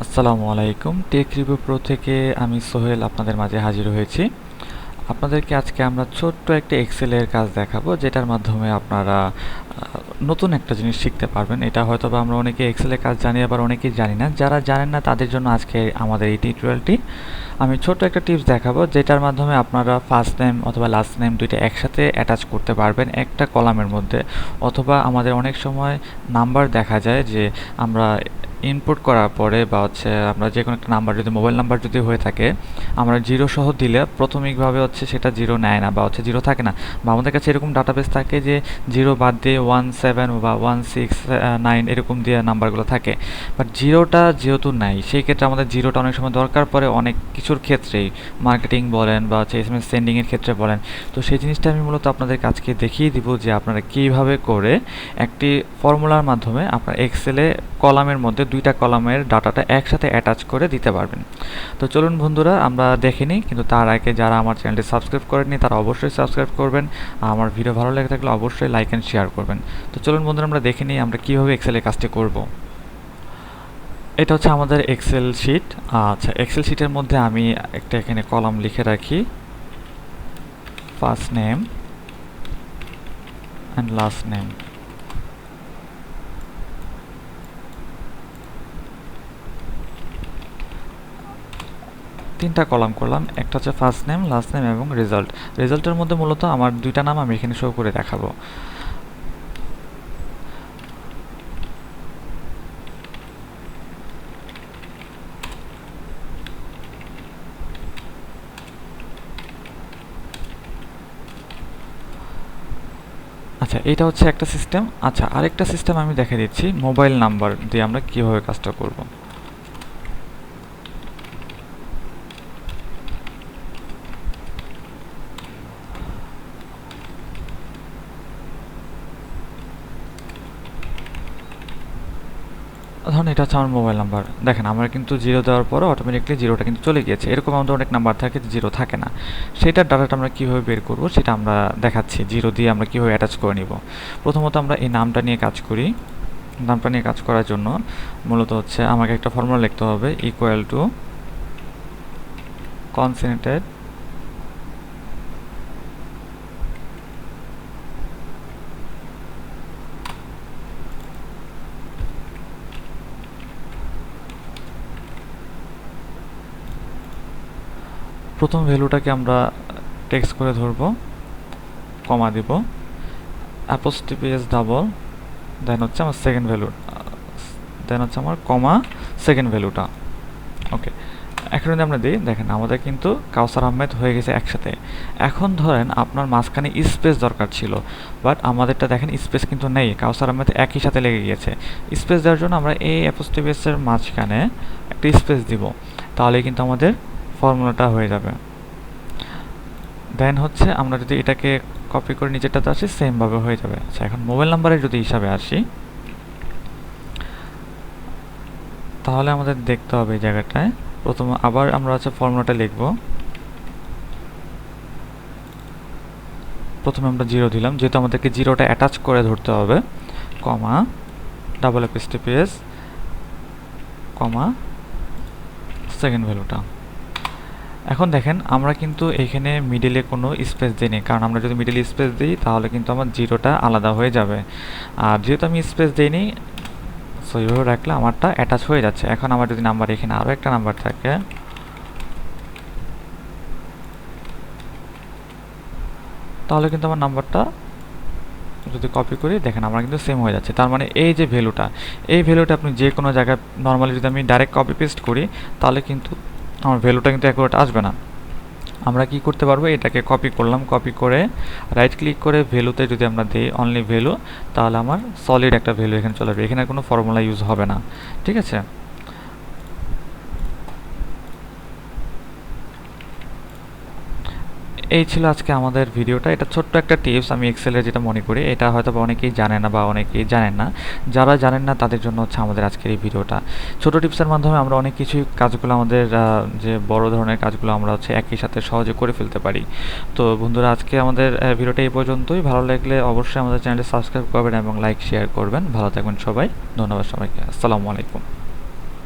আসসালামু আলাইকুম। Take review pro থেকে আমি সোহেল আপনাদের মাঝে হাজির হয়েছি। আপনাদেরকে আজকে আমরা ছোট্ট একটা এক্সেলের কাজ দেখাবো, যেটার মাধ্যমে আপনারা নতুন একটা জিনিস শিখতে পারবেন। এটা হয়তোবা আমরা অনেকে এক্সেলের কাজ জানি, আবার অনেকেই জানি না। যারা জানেন না তাদের জন্য আজকে আমাদের এই টিউটোরিয়ালটি। আমি ছোট্ট একটা টিপস দেখাবো, যেটার মাধ্যমে আপনারা ফার্স্ট নেম অথবা লাস্ট নেম দুইটা একসাথে অ্যাটাচ করতে পারবেন একটা কলামের মধ্যে। অথবা আমাদের অনেক সময় নাম্বার দেখা যায় যে আমরা ইনপুট করার পরে বা আমরা যে কোনো একটা নাম্বার, যদি মোবাইল নাম্বার যদি হয়ে থাকে, আমরা জিরো সহ দিলে প্রাথমিকভাবে সেটা জিরো নেয় না বা জিরো থাকে না, বা আমাদের কাছে এরকম ডাটাবেস থাকে যে জিরো বাদ দিয়ে 17 বা 169 এরকম দিয়ে নাম্বারগুলো থাকে। বাট জিরোটা যেহেতু নাই, সেই ক্ষেত্রে আমাদের জিরোটা অনেক সময় দরকার পড়ে অনেক কিছুর ক্ষেত্রেই, মার্কেটিং বলেন বা SMS সেন্ডিংয়ের ক্ষেত্রে বলেন। তো সেই জিনিসটা আমি মূলত আপনাদের কাছকে দেখিয়ে দিব যে আপনারা কীভাবে করে একটি ফর্মুলার মাধ্যমে আপনার এক্সেলে কলামের মধ্যে দুইটা কলামের ডাটাটা একসাথে অ্যাটাচ করে দিতে পারবেন। তো চলুন বন্ধুরা আমরা দেখে নিই, কিন্তু তার আগে যারা আমার চ্যানেলটি সাবস্ক্রাইব করেননি তারা অবশ্যই সাবস্ক্রাইব করবেন। আমার ভিডিও ভালো লেগে থাকলে অবশ্যই লাইক অ্যান্ড শেয়ার করবেন। তো চলুন বন্ধুরা আমরা দেখে নিই আমরা কীভাবে এক্সেলের কাজটি করব। এটা হচ্ছে আমাদের এক্সেল শিট। আচ্ছা, এক্সেল শিটের মধ্যে আমি একটা এখানে কলাম লিখে রাখি, first name and last name. তিনটা কলাম করলাম, একটা হচ্ছে ফার্স্ট নেম, লাস্ট নেম এবং রেজাল্ট। রেজাল্টের মধ্যে মূলত আমার দুইটা নাম আমি এখানে শো করে দেখাবো। আচ্ছা, এটা হচ্ছে একটা সিস্টেম। আচ্ছা, আরেকটা সিস্টেম আমি দেখে দিচ্ছি, মোবাইল নাম্বার দিয়ে আমরা কীভাবে কাজটা করব। ধরুন এটা হচ্ছে আমার মোবাইল নাম্বার। দেখেন আমরা কিন্তু জিরো দেওয়ার পরে অটোমেটিকলি জিরোটা কিন্তু চলে গিয়েছে। এরকম আমাদের অনেক নাম্বার থাকে জিরো থাকে না। সেটার ডাটাটা আমরা কীভাবে বের করব সেটা আমরা দেখাচ্ছি, জিরো দিয়ে আমরা কীভাবে অ্যাটাচ করে নিব। প্রথমত আমরা এই নামটা নিয়ে কাজ করি। নামটা নিয়ে কাজ করার জন্য মূলত আমাকে একটা ফর্মুলা লিখতে হবে, ইকুয়াল টু কনসেন্ট্রেট প্রথম ভ্যালুটাকে আমরা টেক্সট করে ধরব, কমা দিব, অ্যাপোস্ট্রফি এস ডাবল, দেন আমার সেকেন্ড ভ্যালু, দেন আমার কমা সেকেন্ড ভ্যালুটা। ওকে, এখন যদি আমরা দিই, দেখেন আমাদের কিন্তু কাউসার আহমেদ হয়ে গেছে একসাথে। এখন ধরেন আপনার মাঝখানে স্পেস দরকার ছিল, বাট আমাদেরটা দেখেন স্পেস কিন্তু নেই, কাউসার আহমেদ একই সাথে লেগে গিয়েছে। স্পেস দেওয়ার জন্য আমরা এই অ্যাপোস্ট্রফি এর মাঝখানে একটা স্পেস দিব, তাহলে কিন্তু আমাদের ফর্মুলাটা হয়ে যাবে। দেন আমরা যদি এটাকে কপি করে নিচেরটাতে আসি, সেমভাবে হয়ে যাবে। আচ্ছা, এখন মোবাইল নাম্বারের যদি হিসাবে আসি, তাহলে আমাদের দেখতে হবে এই জায়গাটায় প্রথম আবার আমরা ফর্মুলাটা লিখব। প্রথমে আমরা জিরো দিলাম, যেহেতু আমাদেরকে জিরোটা অ্যাটাচ করে ধরতে হবে, কমা ডাবল অ্যাপোস্ট্রফি এস, কমা সেকেন্ড ভ্যালুটা। এখন দেখেন আমরা কিন্তু এখানে মিডিলে কোনো স্পেস দিইনি, কারণ আমরা যদি মিডিলে স্পেস দিই তাহলে কিন্তু আমার জিরোটা আলাদা হয়ে যাবে। আর যেহেতু আমি স্পেস দিইনি, সো এইভাবে রাখলে আমারটা অ্যাটাচ হয়ে যাচ্ছে। এখন আমার যদি নাম্বার এখানে আরও একটা নাম্বার থাকে, তাহলে কিন্তু আমার নাম্বারটা যদি কপি করি, দেখেন আমরা কিন্তু সেম হয়ে যাচ্ছে। তার মানে এই যে ভ্যালুটা, এই ভ্যালুটা আপনি যে কোনো জায়গায় নর্মালি যদি আমি ডাইরেক্ট কপি পেস্ট করি, তাহলে কিন্তু আমার ভ্যালুটা কিন্তু অ্যাকুরেট আসবে না। আমরা কি করতে পারবো, এটাকে কপি করলাম, কপি করে রাইট ক্লিক করে ভ্যালুতে যদি আমরা দিই অনলি ভ্যালু, তাহলে আমার সলিড একটা ভ্যালু এখানে চলে আসবে, এখানে কোনো ফর্মুলা ইউজ হবে না। ঠিক আছে, এই ছিল আজকে আমাদের ভিডিওটা। এটা ছোট্ট একটা টিপস, আমি এক্সেলের যেটা মনে করি, এটা হয়তো অনেকেই জানে না বা অনেকেই জানেন না। যারা জানেন না তাদের জন্য আমাদের আজকের এই ভিডিওটা। ছোট টিপসের মাধ্যমে আমরা অনেক কিছুই কাজগুলো আমাদের যে বড় ধরনের কাজগুলো আমরা একই সাথে সহজে করে ফেলতে পারি। তো বন্ধুরা, আজকে আমাদের ভিডিওটা এই পর্যন্তই। ভালো লাগলে অবশ্যই আমাদের চ্যানেলটি সাবস্ক্রাইব করবেন এবং লাইক শেয়ার করবেন। ভালো থাকবেন সবাই, ধন্যবাদ সবাইকে, আসসালামু আলাইকুম।